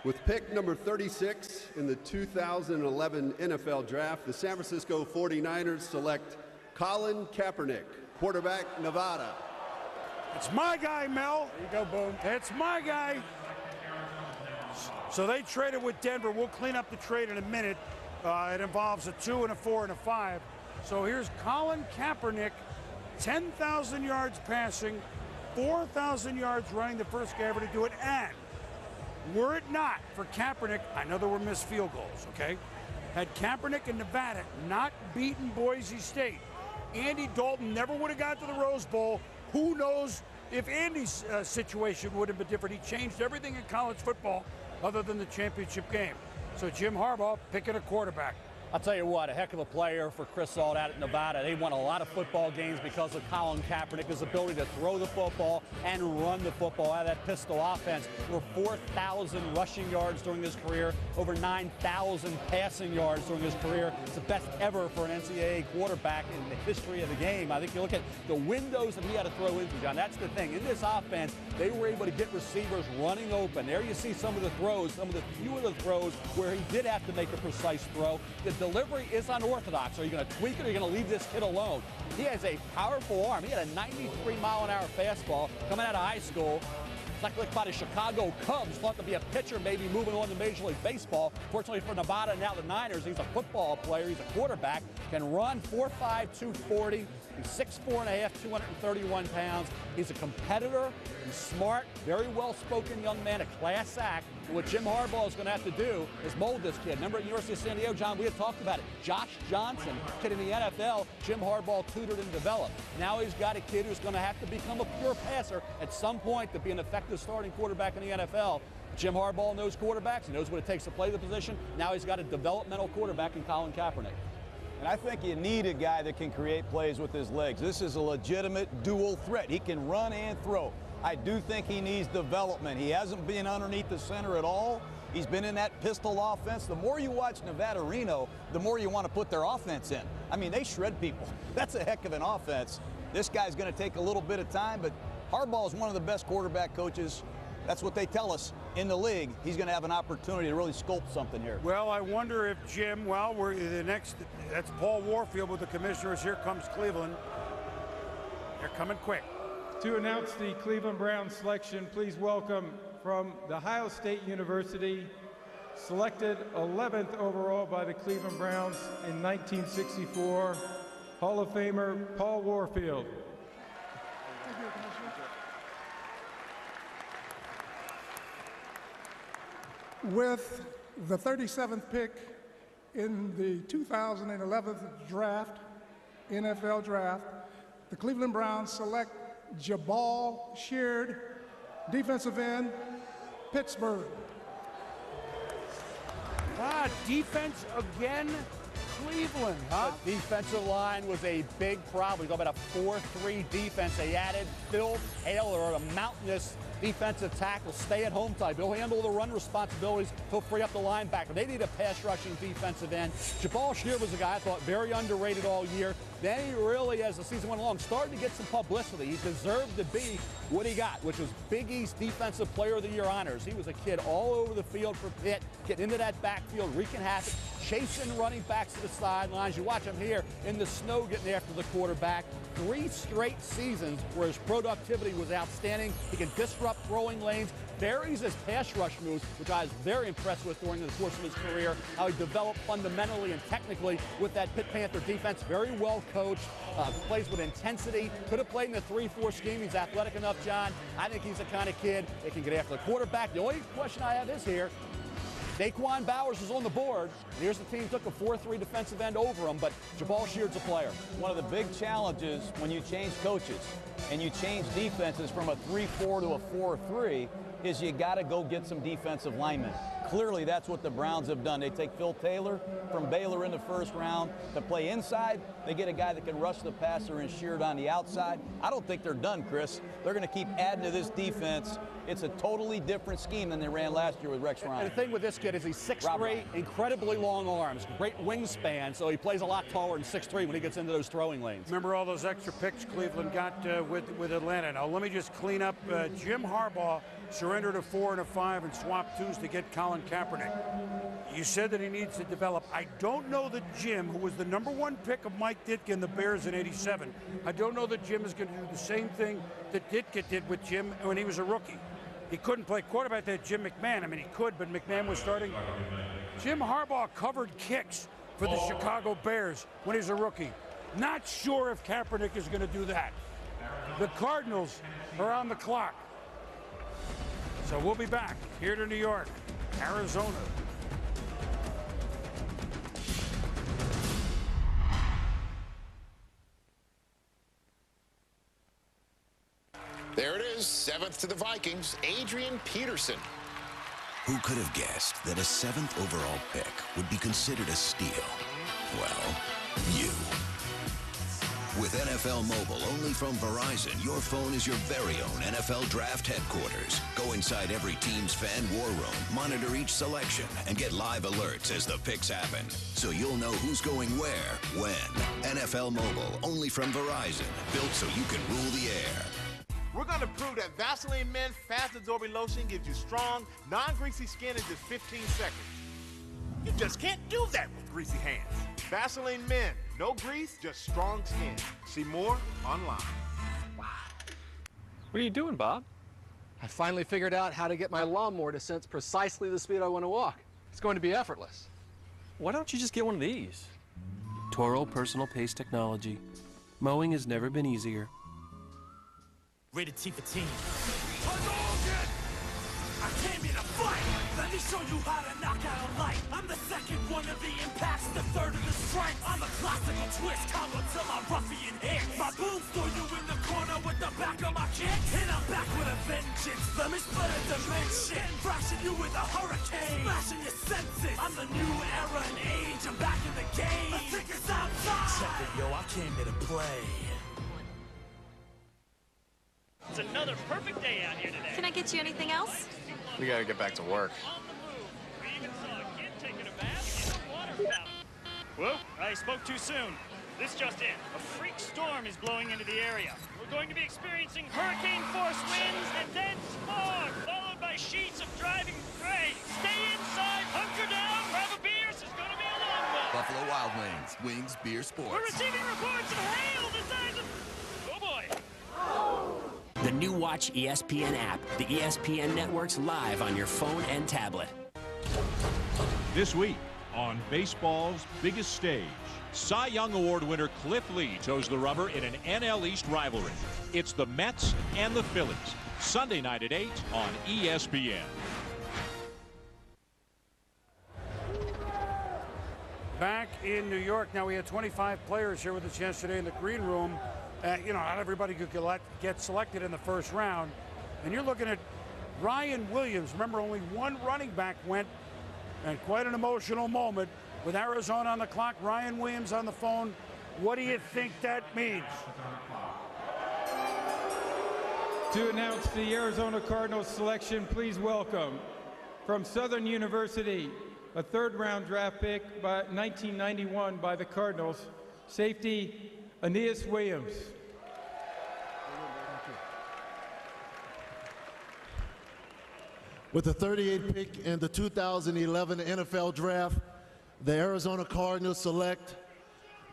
With pick number 36 in the 2011 NFL Draft, the San Francisco 49ers select Colin Kaepernick, quarterback, Nevada. It's my guy, Mel. There you go, Boom. It's my guy. So they traded with Denver. We'll clean up the trade in a minute. It involves a 2 and a 4 and a 5. So here's Colin Kaepernick, 10,000 yards passing, 4,000 yards running, the first guy ever to do it. And were it not for Kaepernick, I know there were missed field goals, okay? Had Kaepernick and Nevada not beaten Boise State, Andy Dalton never would have got to the Rose Bowl. Who knows if Andy's situation would have been different. He changed everything in college football other than the championship game. So Jim Harbaugh picking a quarterback. I'll tell you what, a heck of a player for Chris Ault out at Nevada. They won a lot of football games because of Colin Kaepernick, his ability to throw the football and run the football out of that pistol offense. Over 4,000 rushing yards during his career, over 9,000 passing yards during his career. It's the best ever for an NCAA quarterback in the history of the game. I think you look at the windows that he had to throw into, John. That's the thing. In this offense, they were able to get receivers running open. There you see some of the throws, some of the few of the throws where he did have to make a precise throw. The delivery is unorthodox. Are you going to tweak it or are you going to leave this kid alone? He has a powerful arm. He had a 93-mile-an-hour fastball coming out of high school. It's like by the Chicago Cubs, thought to be a pitcher, maybe moving on to Major League Baseball. Fortunately for Nevada and now the Niners, he's a football player. He's a quarterback. Can run 4'5", 240. He's 6'4.5", 231 pounds. He's a competitor. He's smart, very well-spoken young man, a class act. And what Jim Harbaugh is going to have to do is mold this kid. Remember at the University of San Diego, John, we had talked about it. Josh Johnson, kid in the NFL, Jim Harbaugh tutored and developed. Now he's got a kid who's going to have to become a pure passer at some point to be an effective starting quarterback in the NFL. Jim Harbaugh knows quarterbacks. He knows what it takes to play the position. Now he's got a developmental quarterback in Colin Kaepernick. And I think you need a guy that can create plays with his legs. This is a legitimate dual threat. He can run and throw. I do think he needs development. He hasn't been underneath the center at all. He's been in that pistol offense. The more you watch Nevada Reno, the more you want to put their offense in. I mean, they shred people. That's a heck of an offense. This guy's going to take a little bit of time, but Harbaugh is one of the best quarterback coaches. That's what they tell us in the league. He's going to have an opportunity to really sculpt something here. Well, I wonder if Jim, well, we're the next, that's Paul Warfield with the commissioners. Here comes Cleveland. They're coming quick. To announce the Cleveland Browns selection, please welcome from The Ohio State University, selected 11th overall by the Cleveland Browns in 1964, Hall of Famer Paul Warfield. With the 37th pick in the 2011 draft, NFL draft, the Cleveland Browns select Jabal Sheard, defensive end, Pittsburgh. Defense again, Cleveland, huh? The defensive line was a big problem. We talk about a 4-3 defense. They added Phil Taylor, a mountainous defensive tackle, stay-at-home type. He'll handle the run responsibilities. He'll free up the linebacker. They need a pass-rushing defensive end. Jabal Sheard was a guy I thought very underrated all year. Then he really, as the season went along, started to get some publicity. He deserved to be what he got, which was Big East Defensive Player of the Year honors. He was a kid all over the field for Pitt, getting into that backfield, wreaking havoc, chasing running backs to the sidelines. You watch him here in the snow getting after the quarterback. 3 straight seasons where his productivity was outstanding. He can disrupt throwing lanes, varies his pass rush moves, which I was very impressed with during the course of his career, how he developed fundamentally and technically with that Pitt Panther defense. Very well coached, plays with intensity, could have played in the 3-4 scheme. He's athletic enough, John. I think he's the kind of kid that can get after the quarterback. The only question I have is here, Daquan Bowers is on the board. Here's the team took a 4-3 defensive end over him, but Jabal Sheard's a player. One of the big challenges when you change coaches and you change defenses from a 3-4 to a 4-3 is you got to go get some defensive linemen. Clearly, that's what the Browns have done. They take Phil Taylor from Baylor in the first round to play inside. They get a guy that can rush the passer and Sheard on the outside. I don't think they're done, Chris. They're going to keep adding to this defense. It's a totally different scheme than they ran last year with Rex Ryan. And the thing with this kid is he's 6'3", incredibly long arms, great wingspan, so he plays a lot taller than 6'3" when he gets into those throwing lanes. Remember all those extra picks Cleveland got with Atlanta. Now let me just clean up Jim Harbaugh surrender to 4 and a 5 and swap 2s to get Colin Kaepernick. You said that he needs to develop. I don't know that Jim, who was the #1 pick of Mike Ditka and the Bears in '87, I don't know that Jim is going to do the same thing that Ditka did with Jim when he was a rookie. He couldn't play quarterback. That Jim McMahon. I mean, he could, but McMahon was starting. Jim Harbaugh covered kicks for the Chicago Bears when he was a rookie. Not sure if Kaepernick is going to do that. The Cardinals are on the clock. So we'll be back here to New York, Arizona. There it is, 7th to the Vikings, Adrian Peterson. Who could have guessed that a 7th overall pick would be considered a steal? Well, you. With NFL Mobile only from Verizon, your phone is your very own NFL Draft headquarters. Go inside every team's fan war room, monitor each selection, and get live alerts as the picks happen. So you'll know who's going where, when. NFL Mobile only from Verizon, built so you can rule the air. We're going to prove that Vaseline Men Fast Absorbing Lotion gives you strong, non-greasy skin in just 15 seconds. You just can't do that with greasy hands. Vaseline Men, no grease, just strong skin. See more online. Wow. What are you doing, Bob? I finally figured out how to get my lawnmower to sense precisely the speed I want to walk. It's going to be effortless. Why don't you just get one of these? Toro Personal Pace Technology. Mowing has never been easier. Rated T for Teen. I came here to fight. Let me show you how to knock out a light. I'm the second one of the impacts, the third of the strikes. I'm a classical twist combo to my ruffian hit. My booms throw you in the corner with the back of my kick. And I'm back with a vengeance. Let me split a dimension. Crashing you with a hurricane. Smashing your senses. I'm the new era and age. I'm back in the game. The ticket's outside. Check it, yo. I came here to play. It's another perfect day out here today. Can I get you anything else? We gotta get back to work. We even saw a kid taking a bath in a water fountain. Whoa, I spoke too soon. This just in. A freak storm is blowing into the area. We're going to be experiencing hurricane-force winds and dense fog, followed by sheets of driving rain. Stay inside, hunker down, grab a beer. This is going to be a long one. Buffalo Wild Wings, Wings Beer Sports. We're receiving reports of hail the size of... Oh, boy. The new Watch ESPN app. The ESPN network's live on your phone and tablet. This week on baseball's biggest stage, Cy Young Award winner Cliff Lee toes the rubber in an NL East rivalry. It's the Mets and the Phillies. Sunday night at 8 on ESPN. Back in New York. Now, we had 25 players here with us yesterday in the green room. You know, not everybody could get selected in the first round. And you're looking at Ryan Williams. Remember, only one running back went, and quite an emotional moment with Arizona on the clock. Ryan Williams on the phone. What do you think that means? To announce the Arizona Cardinals selection, please welcome from Southern University, a third-round draft pick by 1991 by the Cardinals, safety Aeneas Williams. With the 38th pick in the 2011 NFL Draft, the Arizona Cardinals select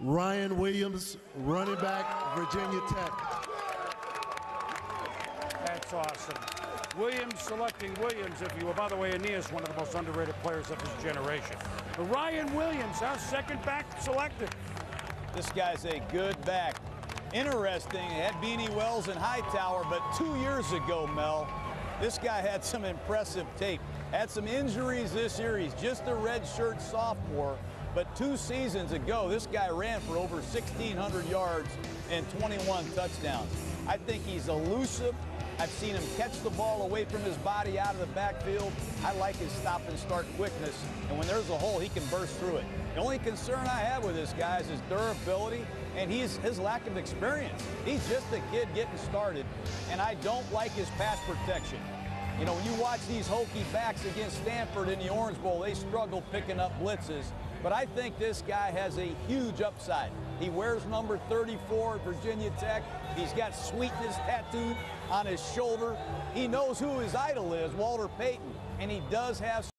Ryan Williams, running back, Virginia Tech. That's awesome. Williams selecting Williams, if you will. By the way, Aeneas, one of the most underrated players of his generation. But Ryan Williams, our second back selected. This guy's a good back. Interesting, he had Beanie Wells and Hightower, but 2 years ago, Mel, this guy had some impressive tape. Had some injuries this year. He's just a redshirt sophomore, but 2 seasons ago, this guy ran for over 1,600 yards and 21 touchdowns. I think he's elusive. I've seen him catch the ball away from his body out of the backfield. I like his stop and start quickness, and when there's a hole, he can burst through it. The only concern I have with this guy is his durability and his lack of experience. He's just a kid getting started, and I don't like his pass protection. You know, when you watch these Hokie backs against Stanford in the Orange Bowl, they struggle picking up blitzes. But I think this guy has a huge upside. He wears number 34 at Virginia Tech. He's got sweetness tattooed on his shoulder. He knows who his idol is, Walter Payton, and he does have